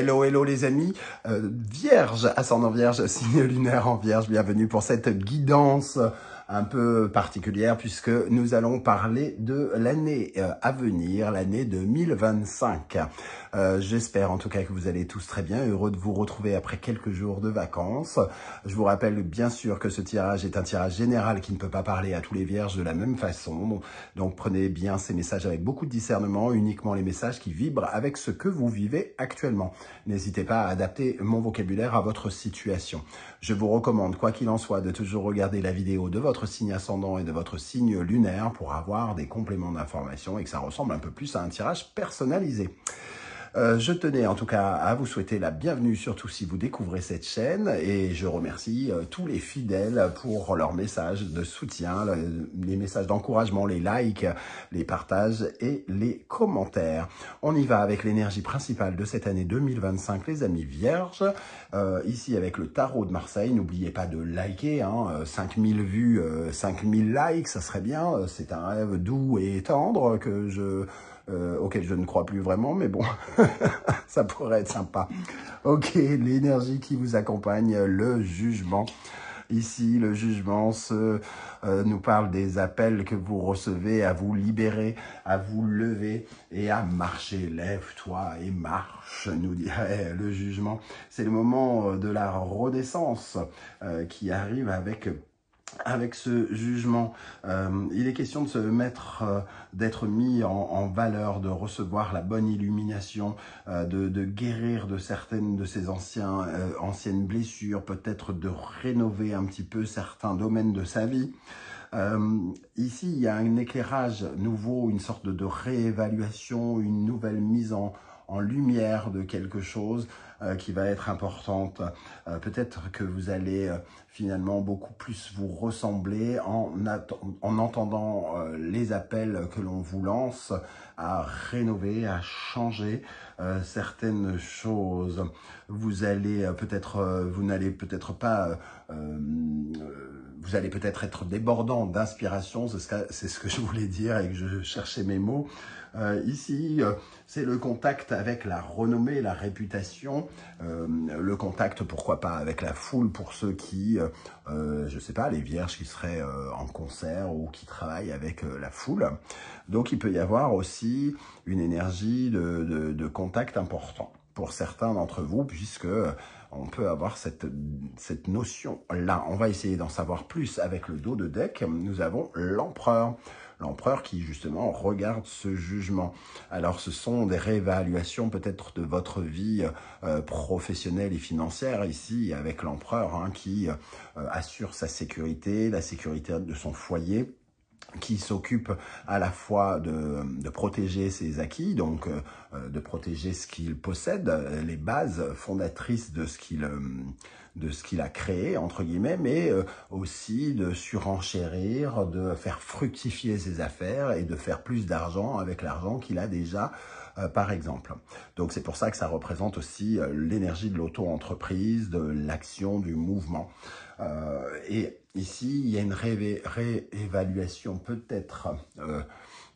Hello, hello les amis, Vierge, ascendant Vierge, signe lunaire en Vierge, bienvenue pour cette guidance un peu particulière puisque nous allons parler de l'année à venir, l'année 2025. J'espère en tout cas que vous allez tous très bien, heureux de vous retrouver après quelques jours de vacances. Je vous rappelle bien sûr que ce tirage est un tirage général qui ne peut pas parler à tous les Vierges de la même façon. Donc prenez bien ces messages avec beaucoup de discernement, uniquement les messages qui vibrent avec ce que vous vivez actuellement. N'hésitez pas à adapter mon vocabulaire à votre situation. Je vous recommande, quoi qu'il en soit, de toujours regarder la vidéo de votre signe ascendant et de votre signe lunaire pour avoir des compléments d'information et que ça ressemble un peu plus à un tirage personnalisé. Je tenais en tout cas à vous souhaiter la bienvenue, surtout si vous découvrez cette chaîne, et je remercie tous les fidèles pour leurs messages de soutien, les messages d'encouragement, les likes, les partages et les commentaires. On y va avec l'énergie principale de cette année 2025, les amis vierges. Ici avec le tarot de Marseille, n'oubliez pas de liker, 5000 vues, 5000 likes, ça serait bien. C'est un rêve doux et tendre que auquel je ne crois plus vraiment, mais bon, ça pourrait être sympa. Ok, l'énergie qui vous accompagne, le jugement. Ici, le jugement nous parle des appels que vous recevez à vous libérer, à vous lever et à marcher. Lève-toi et marche, nous dirait le jugement. C'est le moment de la renaissance qui arrive avec ce jugement. Il est question de se mettre, d'être mis en valeur, de recevoir la bonne illumination, de guérir de certaines de ces anciennes blessures, peut-être de rénover un petit peu certains domaines de sa vie. Ici, il y a un éclairage nouveau, une sorte de réévaluation, une nouvelle mise en lumière de quelque chose qui va être importante. Peut-être que vous allez finalement beaucoup plus vous ressembler en entendant les appels que l'on vous lance à rénover, à changer certaines choses. Vous allez vous n'allez peut-être pas... vous allez peut-être être débordant d'inspiration, c'est ce que je voulais dire et que je cherchais mes mots. Ici, c'est le contact avec la renommée, la réputation, le contact, pourquoi pas, avec la foule pour ceux qui, je sais pas, les vierges qui seraient en concert ou qui travaillent avec la foule. Donc, il peut y avoir aussi une énergie de contact important pour certains d'entre vous, puisque on peut avoir cette notion-là. On va essayer d'en savoir plus avec le dos de deck. Nous avons l'empereur. L'empereur qui, justement, regarde ce jugement. Alors, ce sont des réévaluations peut-être de votre vie professionnelle et financière, ici, avec l'empereur qui assure sa sécurité, la sécurité de son foyer, qui s'occupe à la fois de protéger ses acquis, donc de protéger ce qu'il possède, les bases fondatrices de ce qu'il a créé, entre guillemets, mais aussi de surenchérir, de faire fructifier ses affaires et de faire plus d'argent avec l'argent qu'il a déjà, par exemple. Donc c'est pour ça que ça représente aussi l'énergie de l'auto-entreprise, de l'action, du mouvement. Et ici, il y a une réévaluation peut-être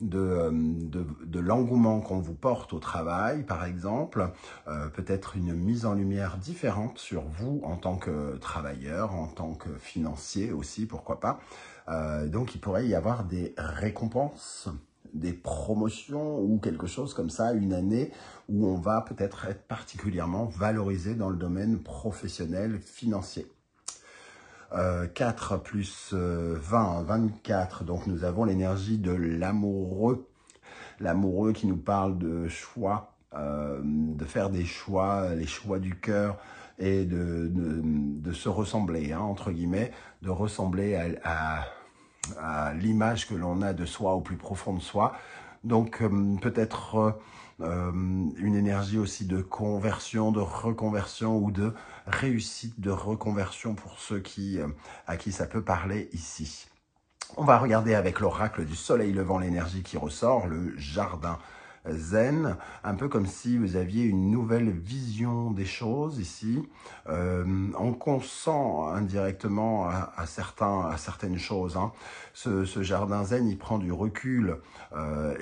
de l'engouement qu'on vous porte au travail, par exemple, peut-être une mise en lumière différente sur vous en tant que travailleur, en tant que financier aussi, pourquoi pas. Donc, il pourrait y avoir des récompenses, des promotions ou quelque chose comme ça, une année où on va peut-être être particulièrement valorisé dans le domaine professionnel, financier. 4 plus 20, 24, donc nous avons l'énergie de l'amoureux. L'amoureux qui nous parle de choix, de faire des choix, les choix du cœur et de se ressembler, entre guillemets, de ressembler à l'image que l'on a de soi au plus profond de soi. Donc peut-être une énergie aussi de conversion, de reconversion ou de réussite de reconversion pour ceux à qui ça peut parler ici. On va regarder avec l'oracle du soleil levant l'énergie qui ressort, le jardin. zen, un peu comme si vous aviez une nouvelle vision des choses ici. On consent indirectement à certaines choses. Hein. Ce jardin zen, il prend du recul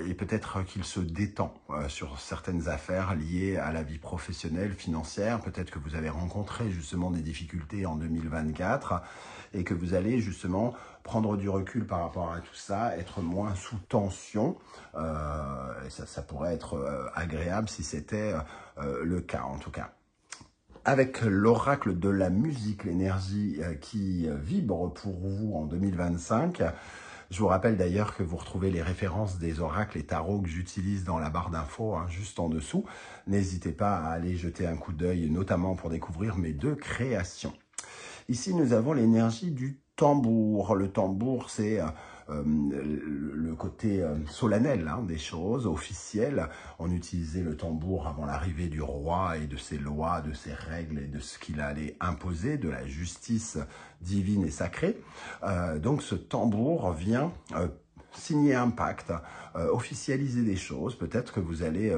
et peut-être qu'il se détend sur certaines affaires liées à la vie professionnelle, financière. Peut-être que vous avez rencontré justement des difficultés en 2024 et que vous allez justement prendre du recul par rapport à tout ça, être moins sous tension. Et ça pourrait être agréable si c'était le cas en tout cas. Avec l'oracle de la musique, l'énergie qui vibre pour vous en 2025. Je vous rappelle d'ailleurs que vous retrouvez les références des oracles et tarots que j'utilise dans la barre d'infos, hein, juste en dessous. N'hésitez pas à aller jeter un coup d'œil, notamment pour découvrir mes 2 créations. Ici, nous avons l'énergie du tambour. Le tambour, c'est le côté solennel hein, des choses, officiel. On utilisait le tambour avant l'arrivée du roi et de ses lois, de ses règles et de ce qu'il allait imposer, de la justice divine et sacrée. Donc ce tambour vient signer un pacte, officialiser des choses. Peut-être que vous allez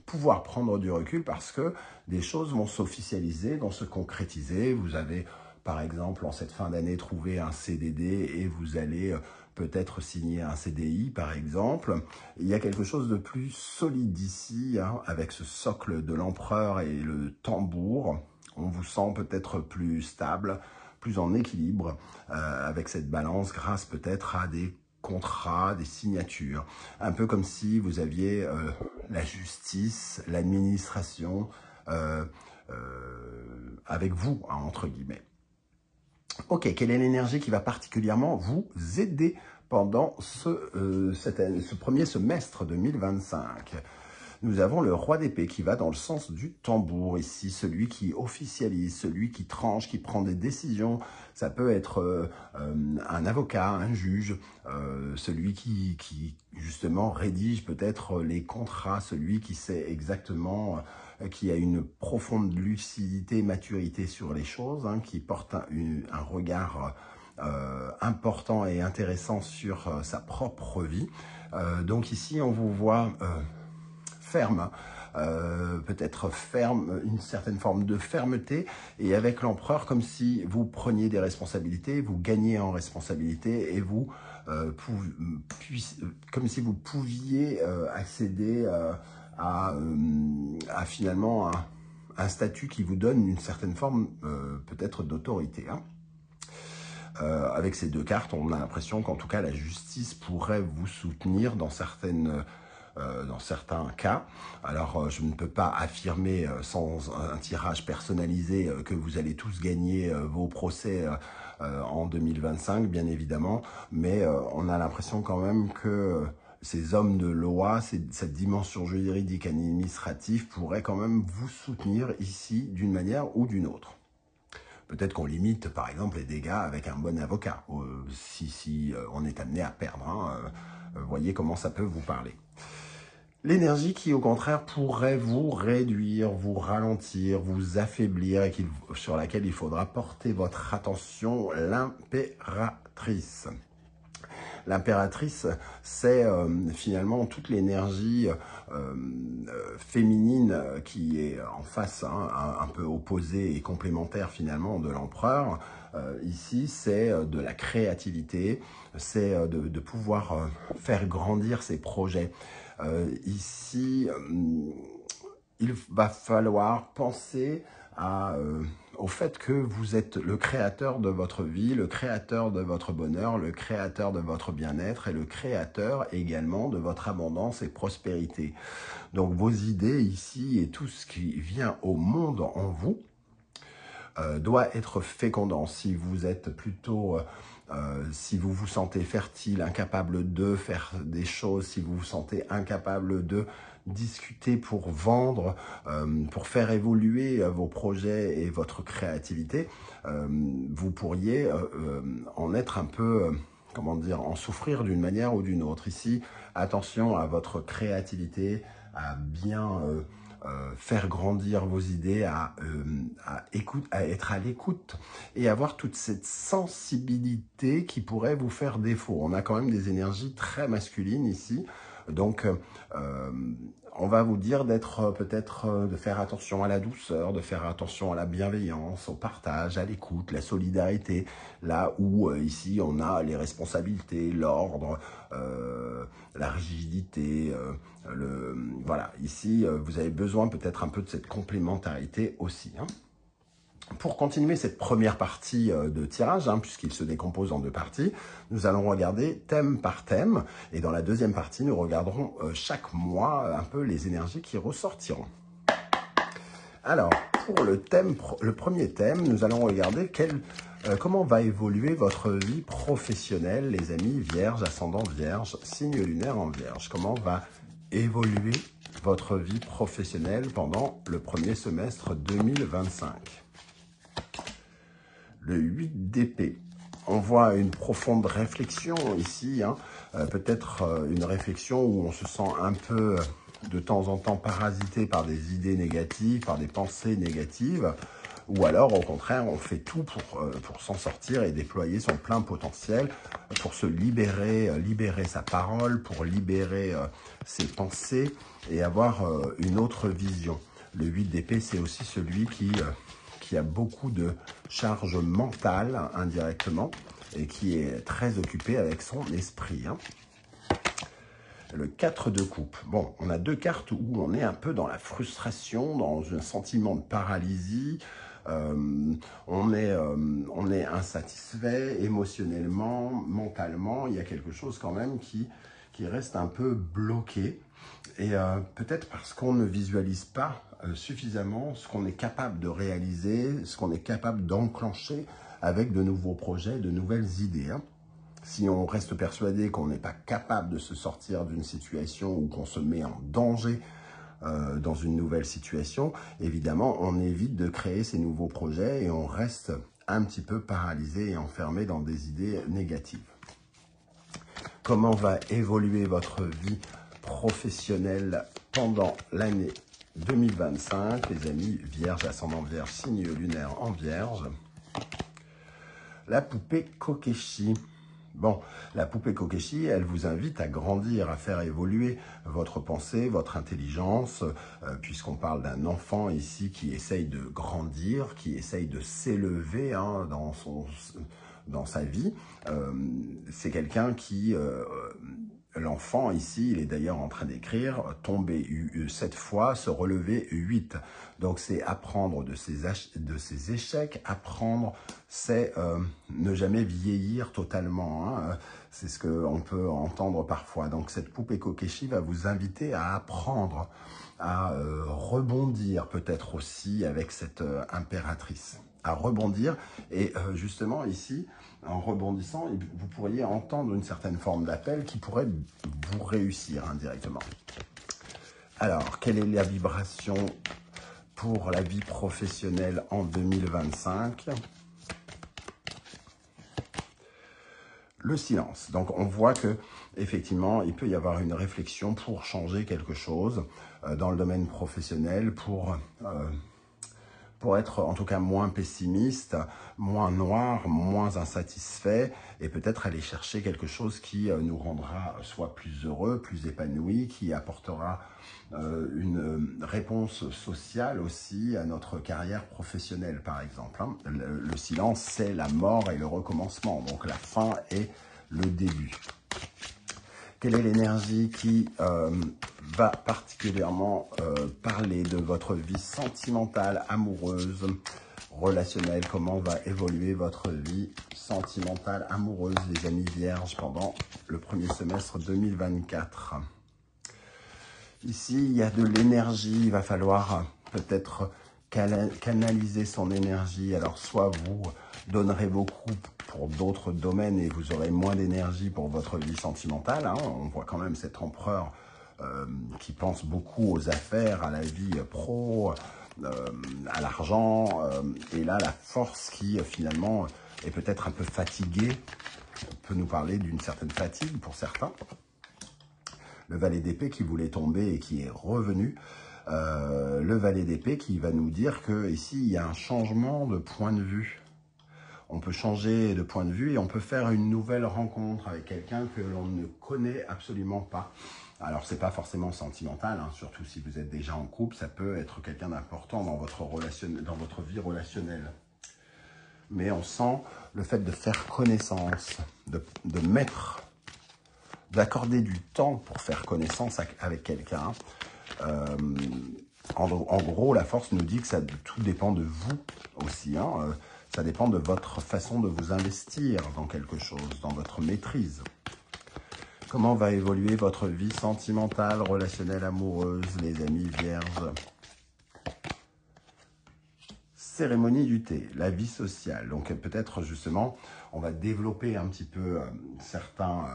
pouvoir prendre du recul parce que des choses vont s'officialiser, vont se concrétiser. Vous avez par exemple, en cette fin d'année, trouver un CDD et vous allez peut-être signer un CDI, par exemple. Il y a quelque chose de plus solide ici, hein, avec ce socle de l'empereur et le tambour. On vous sent peut-être plus stable, plus en équilibre, avec cette balance, grâce peut-être à des contrats, des signatures. Un peu comme si vous aviez la justice, l'administration avec vous, hein, entre guillemets. Ok, quelle est l'énergie qui va particulièrement vous aider pendant ce premier semestre 2025? Nous avons le roi d'épée qui va dans le sens du tambour ici, celui qui officialise, celui qui tranche, qui prend des décisions. Ça peut être un avocat, un juge, celui qui justement rédige peut-être les contrats, celui qui sait exactement, qui a une profonde lucidité, maturité sur les choses, hein, qui porte un regard important et intéressant sur sa propre vie. Donc ici, on vous voit ferme, peut-être ferme, une certaine forme de fermeté, et avec l'empereur, comme si vous preniez des responsabilités, vous gagnez en responsabilité, et vous, comme si vous pouviez accéder à finalement un statut qui vous donne une certaine forme peut-être d'autorité. Hein. Avec ces 2 cartes, on a l'impression qu'en tout cas la justice pourrait vous soutenir dans certains cas. Alors, je ne peux pas affirmer sans un tirage personnalisé que vous allez tous gagner vos procès en 2025, bien évidemment, mais on a l'impression quand même que ces hommes de loi, cette dimension juridique administrative pourrait quand même vous soutenir ici d'une manière ou d'une autre. Peut-être qu'on limite, par exemple, les dégâts avec un bon avocat, si on est amené à perdre. Hein, voyez comment ça peut vous parler. L'énergie qui, au contraire, pourrait vous réduire, vous ralentir, vous affaiblir et sur laquelle il faudra porter votre attention, l'impératrice. L'impératrice, c'est finalement toute l'énergie féminine qui est en face, hein, un peu opposée et complémentaire finalement de l'empereur. Ici, c'est de la créativité, c'est de pouvoir faire grandir ses projets. Ici, il va falloir penser au fait que vous êtes le créateur de votre vie, le créateur de votre bonheur, le créateur de votre bien-être et le créateur également de votre abondance et prospérité. Donc vos idées ici et tout ce qui vient au monde en vous doit être fécondant. Si vous êtes plutôt... si vous vous sentez fertile, incapable de faire des choses, si vous vous sentez incapable de discuter pour vendre, pour faire évoluer vos projets et votre créativité, vous pourriez en être un peu, comment dire, en souffrir d'une manière ou d'une autre. Ici, attention à votre créativité, à bien faire grandir vos idées, à être à l'écoute et avoir toute cette sensibilité qui pourrait vous faire défaut. On a quand même des énergies très masculines ici. Donc, on va vous dire d'être peut-être de faire attention à la douceur, de faire attention à la bienveillance, au partage, à l'écoute, la solidarité, là où ici on a les responsabilités, l'ordre, la rigidité, voilà, ici vous avez besoin peut-être un peu de cette complémentarité aussi, hein. Pour continuer cette première partie de tirage, hein, puisqu'il se décompose en deux parties, nous allons regarder thème par thème. Et dans la deuxième partie, nous regarderons chaque mois un peu les énergies qui ressortiront. Alors, pour le premier thème, nous allons regarder comment va évoluer votre vie professionnelle, les amis, Vierge, ascendant Vierge, signe lunaire en Vierge. Comment va évoluer votre vie professionnelle pendant le premier semestre 2025. Le 8 d'épée. On voit une profonde réflexion ici, hein, peut-être une réflexion où on se sent un peu de temps en temps parasité par des idées négatives, par des pensées négatives, ou alors au contraire on fait tout pour s'en sortir et déployer son plein potentiel, pour se libérer sa parole, pour libérer ses pensées et avoir une autre vision. Le 8 d'épée, c'est aussi celui qui a beaucoup de charge mentale indirectement et qui est très occupé avec son esprit, hein. Le 4 de coupe. Bon, on a deux cartes où on est un peu dans la frustration, dans un sentiment de paralysie. On est insatisfait émotionnellement, mentalement. Il y a quelque chose quand même qui reste un peu bloqué. Et peut-être parce qu'on ne visualise pas suffisamment ce qu'on est capable de réaliser, ce qu'on est capable d'enclencher avec de nouveaux projets, de nouvelles idées, hein. Si on reste persuadé qu'on n'est pas capable de se sortir d'une situation ou qu'on se met en danger dans une nouvelle situation, évidemment, on évite de créer ces nouveaux projets et on reste un petit peu paralysé et enfermé dans des idées négatives. Comment va évoluer votre vie professionnelle pendant l'année 2025, les amis, Vierge, ascendant Vierge, signe lunaire en Vierge. La poupée Kokeshi. Bon, la poupée Kokeshi, elle vous invite à grandir, à faire évoluer votre pensée, votre intelligence, puisqu'on parle d'un enfant ici qui essaye de grandir, qui essaye de s'élever, hein, dans sa vie. C'est quelqu'un qui... L'enfant ici, il est d'ailleurs en train d'écrire « tomber 7 fois, se relever 8 ». Donc c'est apprendre de ses échecs, apprendre c'est ne jamais vieillir totalement, hein. C'est ce qu'on peut entendre parfois. Donc cette poupée Kokeshi va vous inviter à apprendre, à rebondir peut-être aussi avec cette impératrice. À rebondir et justement ici, en rebondissant, vous pourriez entendre une certaine forme d'appel qui pourrait vous réussir indirectement. Alors, quelle est la vibration pour la vie professionnelle en 2025 ? Le silence. Donc, on voit que effectivement, il peut y avoir une réflexion pour changer quelque chose dans le domaine professionnel, pour être en tout cas moins pessimiste, moins noir, moins insatisfait, et peut-être aller chercher quelque chose qui nous rendra soit plus heureux, plus épanoui, qui apportera une réponse sociale aussi à notre carrière professionnelle, par exemple, hein. Le silence, c'est la mort et le recommencement, donc la fin et le début. Quelle est l'énergie qui va particulièrement parler de votre vie sentimentale, amoureuse, relationnelle? Comment va évoluer votre vie sentimentale, amoureuse, les amis vierges, pendant le premier semestre 2024? Ici, il y a de l'énergie. Il va falloir peut-être canaliser son énergie. Alors, soit vous donnerez beaucoup pour d'autres domaines et vous aurez moins d'énergie pour votre vie sentimentale, hein. On voit quand même cet empereur qui pense beaucoup aux affaires, à la vie pro, à l'argent, et là la force qui finalement est peut-être un peu fatiguée, peut nous parler d'une certaine fatigue pour certains. Le valet d'épée qui voulait tomber et qui est revenu. Le valet d'épée qui va nous dire que ici il y a un changement de point de vue. On peut changer de point de vue et on peut faire une nouvelle rencontre avec quelqu'un que l'on ne connaît absolument pas. Alors, c'est pas forcément sentimental, hein, surtout si vous êtes déjà en couple, ça peut être quelqu'un d'important dans votre vie relationnelle. Mais on sent le fait de faire connaissance, d'accorder du temps pour faire connaissance avec quelqu'un. En gros, la force nous dit que tout dépend de vous aussi. Hein. Ça dépend de votre façon de vous investir dans quelque chose, dans votre maîtrise. Comment va évoluer votre vie sentimentale, relationnelle, amoureuse, les amis vierges? Cérémonie du thé, la vie sociale. Donc peut-être justement, on va développer un petit peu certains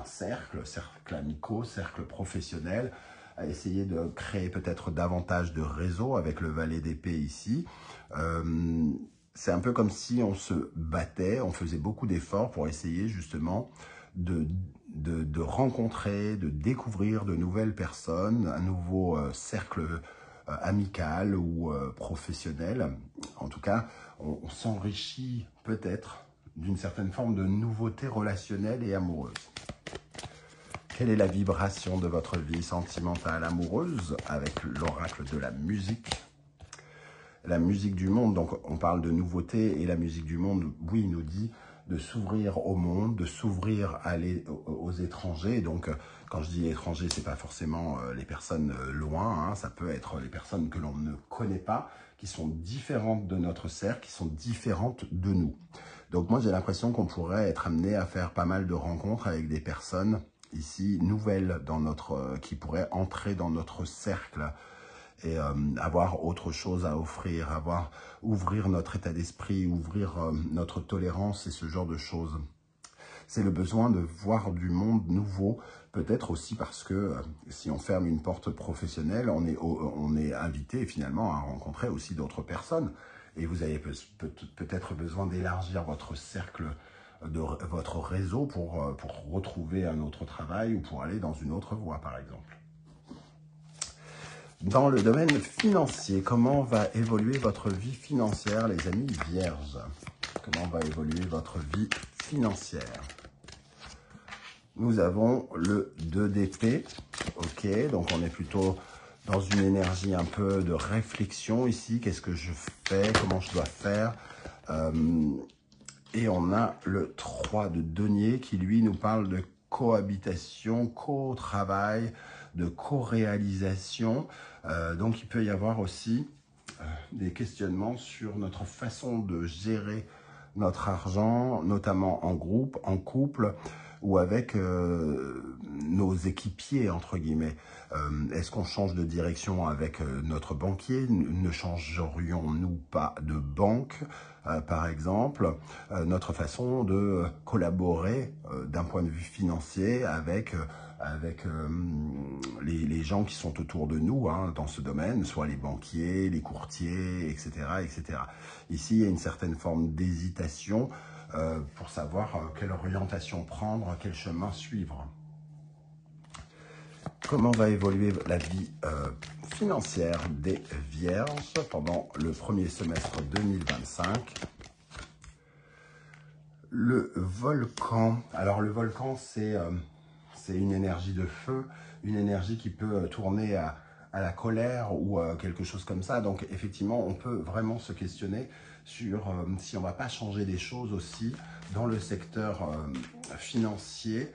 cercles amicaux, cercles professionnels, à essayer de créer peut-être davantage de réseaux avec le valet d'épée ici. C'est un peu comme si on se battait, on faisait beaucoup d'efforts pour essayer justement de rencontrer, de découvrir de nouvelles personnes, un nouveau cercle amical ou professionnel. En tout cas, on s'enrichit peut-être d'une certaine forme de nouveauté relationnelle et amoureuse. Quelle est la vibration de votre vie sentimentale amoureuse avec l'oracle de la musique? La musique du monde, donc on parle de nouveauté, et la musique du monde, oui, nous dit de s'ouvrir au monde, de s'ouvrir aux étrangers. Donc, quand je dis étrangers, c'est pas forcément les personnes loin, hein, ça peut être les personnes que l'on ne connaît pas, qui sont différentes de notre cercle, qui sont différentes de nous. Donc moi, j'ai l'impression qu'on pourrait être amené à faire pas mal de rencontres avec des personnes ici nouvelles qui pourraient entrer dans notre cercle et avoir autre chose à offrir, ouvrir notre état d'esprit, ouvrir notre tolérance et ce genre de choses. C'est le besoin de voir du monde nouveau, peut-être aussi parce que si on ferme une porte professionnelle, on est invité finalement à rencontrer aussi d'autres personnes. Et vous avez peut-être besoin d'élargir votre cercle, votre réseau pour retrouver un autre travail ou pour aller dans une autre voie, par exemple. Dans le domaine financier, comment va évoluer votre vie financière, les amis vierges? Comment va évoluer votre vie financière? Nous avons le 2 d'épée. Ok, donc on est plutôt dans une énergie un peu de réflexion ici. Qu'est-ce que je fais? Comment je dois faire? Et on a le 3 de denier qui, lui, nous parle de cohabitation, co-travail, de co-réalisation. Donc, il peut y avoir aussi des questionnements sur notre façon de gérer notre argent, notamment en groupe, en couple, ou avec nos équipiers, entre guillemets. Est-ce qu'on change de direction avec notre banquier? Ne changerions-nous pas de banque, par exemple? Notre façon de collaborer d'un point de vue financier avec les gens qui sont autour de nous hein, dans ce domaine, soit les banquiers, les courtiers, etc., etc. Ici, il y a une certaine forme d'hésitation pour savoir quelle orientation prendre, quel chemin suivre. Comment va évoluer la vie financière des Vierges pendant le premier semestre 2025? Le volcan. Alors le volcan, c'est une énergie de feu, une énergie qui peut tourner à la colère ou quelque chose comme ça. Donc effectivement, on peut vraiment se questionner sur si on ne va pas changer des choses aussi dans le secteur financier,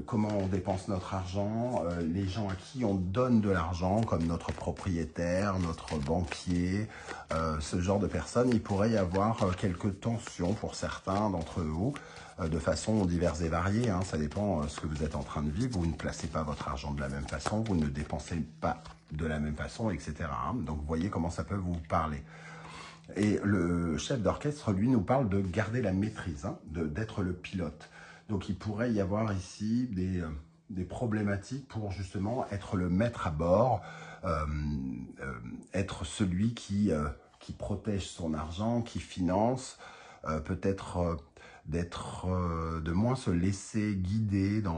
comment on dépense notre argent, les gens à qui on donne de l'argent, comme notre propriétaire, notre banquier, ce genre de personnes. Il pourrait y avoir quelques tensions pour certains d'entre vous, de façon diverses et variées. Hein. Ça dépend ce que vous êtes en train de vivre. Vous ne placez pas votre argent de la même façon, vous ne dépensez pas de la même façon, etc. Hein. Donc vous voyez comment ça peut vous parler. Et le chef d'orchestre, lui, nous parle de garder la maîtrise, hein, d'être le pilote. Donc il pourrait y avoir ici des problématiques pour justement être le maître à bord, être celui qui protège son argent, qui finance, peut-être de moins se laisser guider de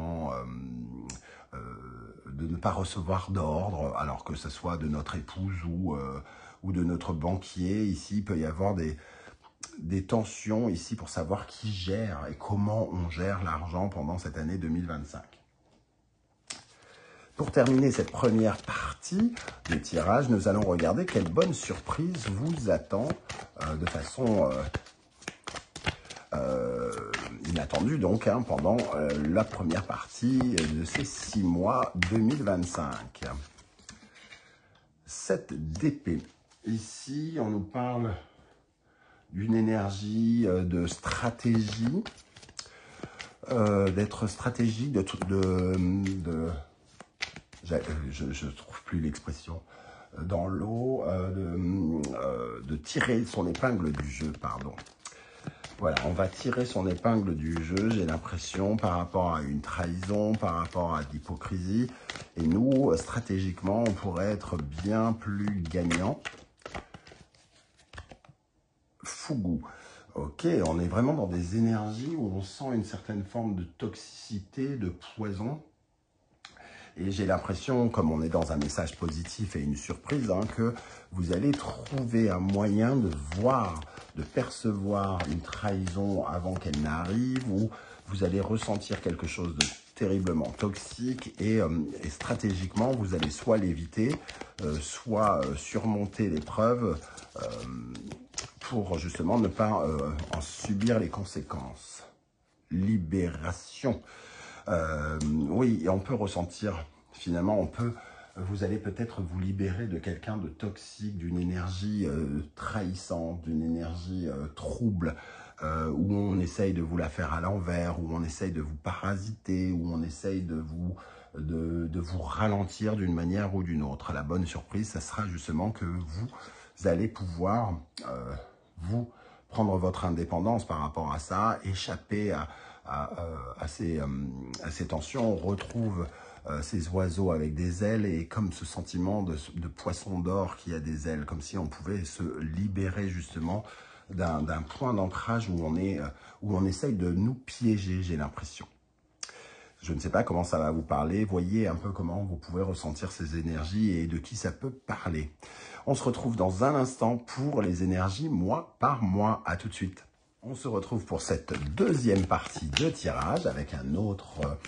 ne pas recevoir d'ordre, alors que ce soit de notre épouse ou de notre banquier. Ici, il peut y avoir des tensions ici pour savoir qui gère et comment on gère l'argent pendant cette année 2025. Pour terminer cette première partie de tirage, nous allons regarder quelle bonne surprise vous attend de façon inattendue donc pendant la première partie de ces 6 mois 2025. 7 d'épée. Ici, on nous parle d'une énergie de stratégie, d'être stratégique, je trouve plus l'expression, dans l'eau, de tirer son épingle du jeu, pardon. Voilà, on va tirer son épingle du jeu, j'ai l'impression, par rapport à une trahison, par rapport à de l'hypocrisie. Et nous, stratégiquement, on pourrait être bien plus gagnant. Fougou. Ok, on est vraiment dans des énergies où on sent une certaine forme de toxicité, de poison. Et j'ai l'impression, comme on est dans un message positif et une surprise, que vous allez trouver un moyen de voir, de percevoir une trahison avant qu'elle n'arrive, ou vous allez ressentir quelque chose de terriblement toxique et stratégiquement, vous allez soit l'éviter, soit surmonter l'épreuve pour justement ne pas en subir les conséquences. Libération. Oui, on peut ressentir, finalement, vous allez peut-être vous libérer de quelqu'un de toxique, d'une énergie trahissante, d'une énergie trouble, où on essaye de vous la faire à l'envers, où on essaye de vous parasiter, où on essaye de vous ralentir d'une manière ou d'une autre. La bonne surprise, ça sera justement que vous allez pouvoir, vous, prendre votre indépendance par rapport à ça, échapper à ces tensions. On retrouve ces oiseaux avec des ailes et comme ce sentiment de poisson d'or qui a des ailes, comme si on pouvait se libérer justement d'un point d'ancrage où on essaye de nous piéger, j'ai l'impression. Je ne sais pas comment ça va vous parler. Voyez un peu comment vous pouvez ressentir ces énergies et de qui ça peut parler. On se retrouve dans un instant pour les énergies mois par mois. À tout de suite. On se retrouve pour cette deuxième partie de tirage avec un autre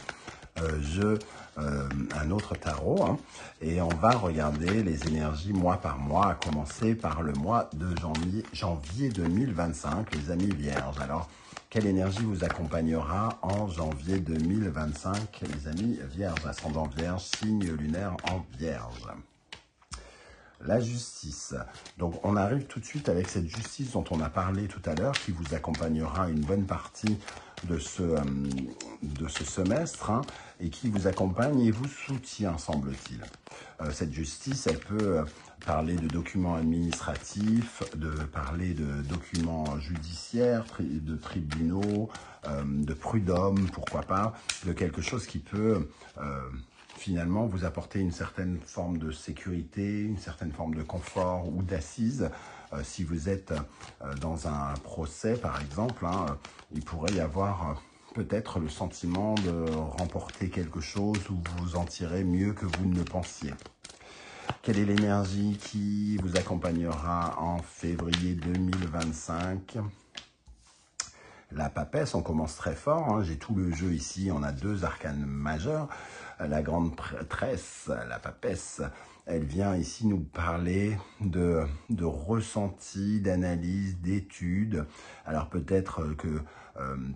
jeu, un autre tarot. Et on va regarder les énergies mois par mois, à commencer par le mois de janvier 2025, les amis vierges. Alors, quelle énergie vous accompagnera en janvier 2025, les amis vierges, ascendant vierge, signe lunaire en vierge? La justice. Donc, on arrive tout de suite avec cette justice dont on a parlé tout à l'heure, qui vous accompagnera une bonne partie de ce semestre et qui vous accompagne et vous soutient, semble-t-il. Cette justice, elle peut parler de documents administratifs, parler de documents judiciaires, de tribunaux, de prud'hommes, pourquoi pas, de quelque chose qui peut finalement vous apporter une certaine forme de sécurité, une certaine forme de confort ou d'assise. Si vous êtes dans un procès, par exemple, il pourrait y avoir peut-être le sentiment de remporter quelque chose ou vous en tirez mieux que vous ne le pensiez. Quelle est l'énergie qui vous accompagnera en février 2025 ? La papesse, on commence très fort, j'ai tout le jeu ici, on a 2 arcanes majeurs. La grande prêtresse, la papesse, elle vient ici nous parler de ressenti, d'analyse, d'études. Alors peut-être que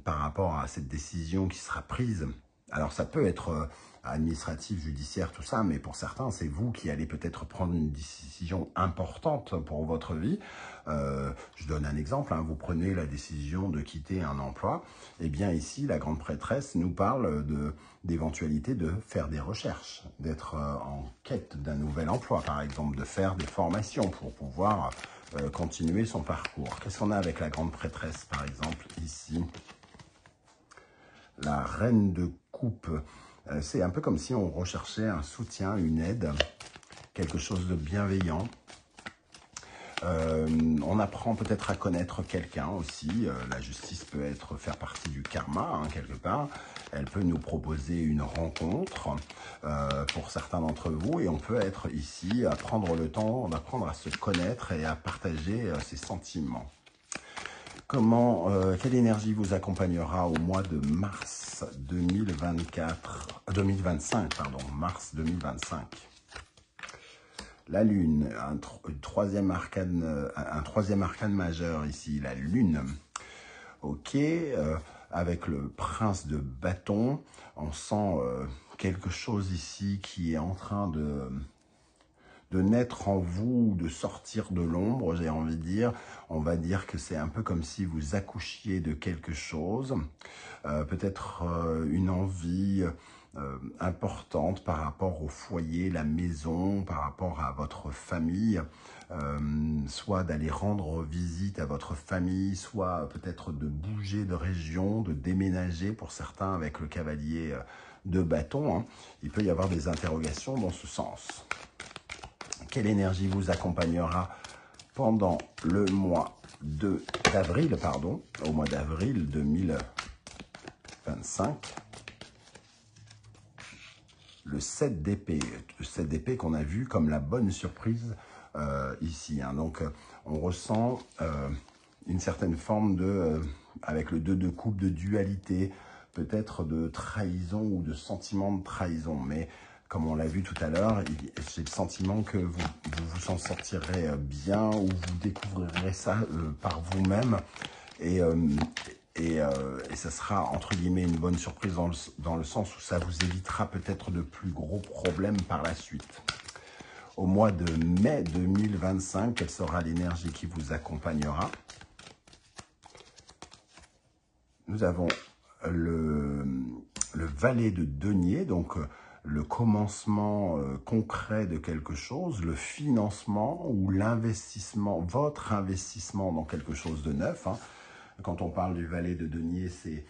par rapport à cette décision qui sera prise, alors ça peut être administratif, judiciaire, tout ça, mais pour certains, c'est vous qui allez peut-être prendre une décision importante pour votre vie. Je donne un exemple, vous prenez la décision de quitter un emploi, et bien ici, la grande prêtresse nous parle d'éventualité de faire des recherches, d'être en quête d'un nouvel emploi, par exemple, de faire des formations pour pouvoir continuer son parcours. Qu'est-ce qu'on a avec la grande prêtresse, par exemple, ici? La reine de coupe. C'est un peu comme si on recherchait un soutien, une aide, quelque chose de bienveillant. On apprend peut-être à connaître quelqu'un aussi. La justice peut faire partie du karma, quelque part. Elle peut nous proposer une rencontre pour certains d'entre vous. Et on peut être ici à prendre le temps d'apprendre à se connaître et à partager ses sentiments. Quelle énergie vous accompagnera au mois de mars 2025, pardon, mars 2025. La Lune, un troisième arcane majeur ici, la Lune. Ok, avec le prince de bâton, on sent quelque chose ici qui est en train de naître en vous, de sortir de l'ombre, j'ai envie de dire. On va dire que c'est un peu comme si vous accouchiez de quelque chose, peut-être une envie importante par rapport au foyer, la maison, par rapport à votre famille, soit d'aller rendre visite à votre famille, soit peut-être de bouger de région, de déménager pour certains avec le cavalier de bâton. Hein. Il peut y avoir des interrogations dans ce sens. Quelle énergie vous accompagnera pendant le mois d'avril, au mois d'avril 2025. Le 7 d'épée, qu'on a vu comme la bonne surprise ici. Hein. Donc, on ressent une certaine forme avec le 2 de coupe, de dualité, peut-être de trahison ou de sentiment de trahison. Mais comme on l'a vu tout à l'heure, j'ai le sentiment que vous vous en sortirez bien ou vous découvrirez ça par vous-même. Et ça sera, entre guillemets, une bonne surprise dans le sens où ça vous évitera peut-être de plus gros problèmes par la suite. Au mois de mai 2025, quelle sera l'énergie qui vous accompagnera? Nous avons le valet de denier, donc le commencement concret de quelque chose, le financement ou l'investissement, votre investissement dans quelque chose de neuf. Hein. Quand on parle du valet de denier, c'est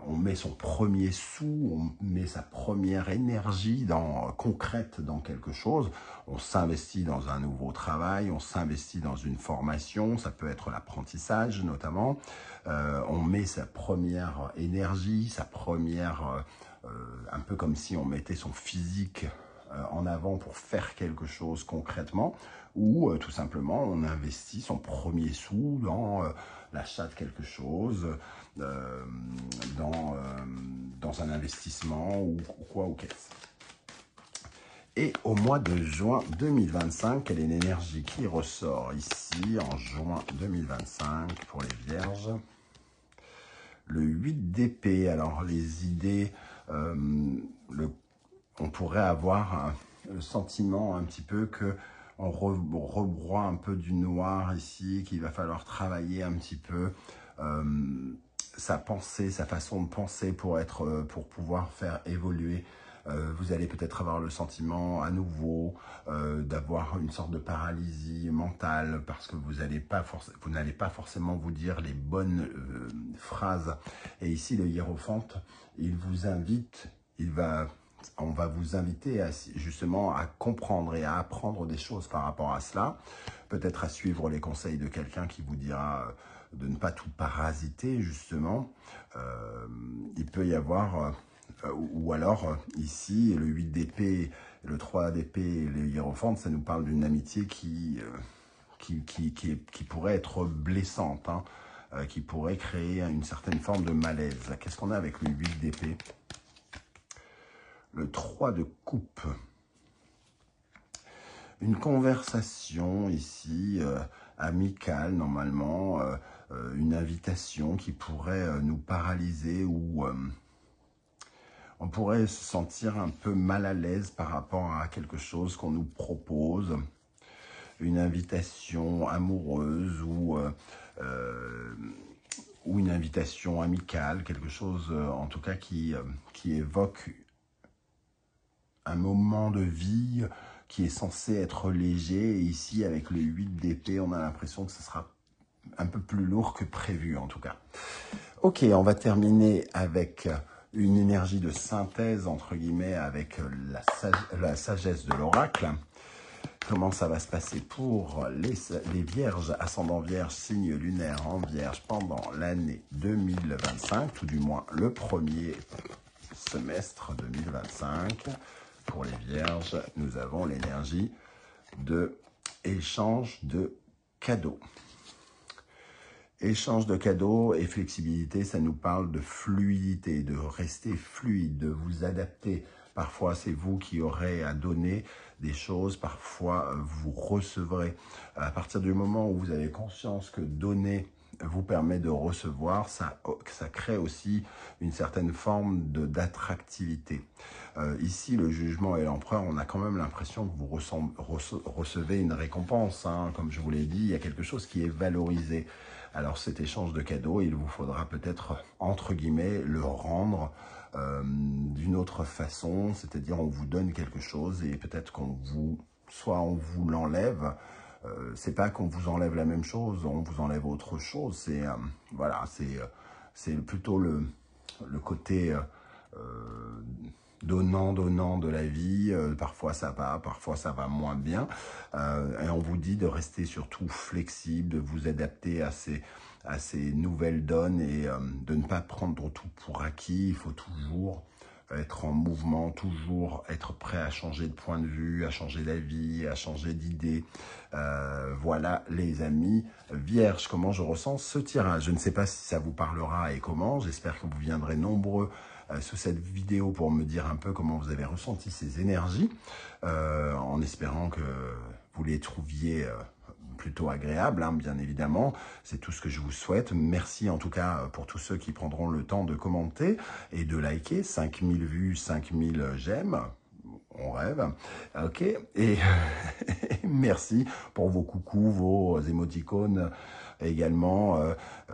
on met son premier sou, on met sa première énergie concrète dans quelque chose. On s'investit dans un nouveau travail, on s'investit dans une formation, ça peut être l'apprentissage notamment. On met sa première énergie, sa première... un peu comme si on mettait son physique en avant pour faire quelque chose concrètement, ou tout simplement on investit son premier sou dans l'achat de quelque chose, dans un investissement ou quoi ou qu'est-ce. Et au mois de juin 2025, quelle est l'énergie qui ressort ici en juin 2025 pour les vierges? Le 8 d'épée, alors les idées, on pourrait avoir le sentiment un petit peu que on rebroie un peu du noir ici, qu'il va falloir travailler un petit peu sa pensée, sa façon de penser pour pouvoir faire évoluer. Vous allez peut-être avoir le sentiment à nouveau d'avoir une sorte de paralysie mentale parce que vous n'allez pas forcément vous dire les bonnes phrases. Et ici, le hiérophante, il vous invite, on va vous inviter justement à comprendre et à apprendre des choses par rapport à cela. Peut-être à suivre les conseils de quelqu'un qui vous dira de ne pas tout parasiter, justement. Il peut y avoir... ou alors, ici, le 8 d'épée, le 3 d'épée et le hiérophante, ça nous parle d'une amitié qui pourrait être blessante, hein, qui pourrait créer une certaine forme de malaise. Qu'est-ce qu'on a avec le 8 d'épée? Le 3 de coupe. Une conversation ici, amicale normalement, une invitation qui pourrait nous paralyser ou... on pourrait se sentir un peu mal à l'aise par rapport à quelque chose qu'on nous propose, une invitation amoureuse ou une invitation amicale, quelque chose en tout cas qui évoque un moment de vie qui est censé être léger. Et ici, avec le 8 d'épée, on a l'impression que ce sera un peu plus lourd que prévu en tout cas. Ok, on va terminer avec... une énergie de synthèse, entre guillemets, avec la sagesse de l'oracle. Comment ça va se passer pour les vierges, ascendant vierge, signe lunaire en vierge pendant l'année 2025, tout du moins le premier semestre 2025. Pour les vierges, nous avons l'énergie de échange de cadeaux. Échange de cadeaux et flexibilité, ça nous parle de fluidité, de rester fluide, de vous adapter. Parfois, c'est vous qui aurez à donner des choses, parfois vous recevrez. À partir du moment où vous avez conscience que donner vous permet de recevoir, ça crée aussi une certaine forme d'attractivité. Ici, le jugement et l'empereur, on a quand même l'impression que vous recevez une récompense. Hein. Comme je vous l'ai dit, il y a quelque chose qui est valorisé. Alors cet échange de cadeaux, il vous faudra peut-être, entre guillemets, le rendre d'une autre façon, c'est-à-dire on vous donne quelque chose et peut-être soit on vous l'enlève. C'est pas qu'on vous enlève la même chose, on vous enlève autre chose. C'est voilà, c'est plutôt le côté donnant de la vie. Parfois ça va moins bien. Et on vous dit de rester surtout flexible, de vous adapter à ces nouvelles donnes et de ne pas prendre tout pour acquis. Il faut toujours être en mouvement, toujours être prêt à changer de point de vue, à changer d'avis, à changer d'idée. Voilà les amis. Vierge, comment je ressens ce tirage? Je ne sais pas si ça vous parlera et comment. J'espère que vous viendrez nombreux sous cette vidéo pour me dire un peu comment vous avez ressenti ces énergies, en espérant que vous les trouviez plutôt agréable, hein, bien évidemment. C'est tout ce que je vous souhaite. Merci en tout cas pour tous ceux qui prendront le temps de commenter et de liker. 5000 vues, 5000 j'aime. On rêve. Ok. Et merci pour vos coucous, vos émoticônes également.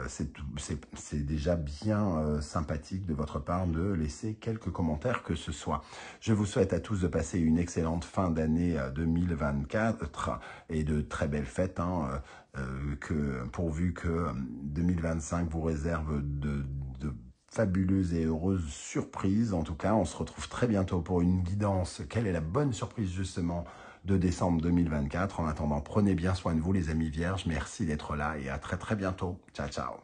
C'est déjà bien sympathique de votre part de laisser quelques commentaires que ce soit. Je vous souhaite à tous de passer une excellente fin d'année 2024 et de très belles fêtes. Hein, pourvu que 2025 vous réserve de fabuleuses et heureuses surprises. En tout cas, on se retrouve très bientôt pour une guidance. Quelle est la bonne surprise justement de décembre 2024? En attendant, prenez bien soin de vous les amis vierges. Merci d'être là et à très très bientôt. Ciao, ciao.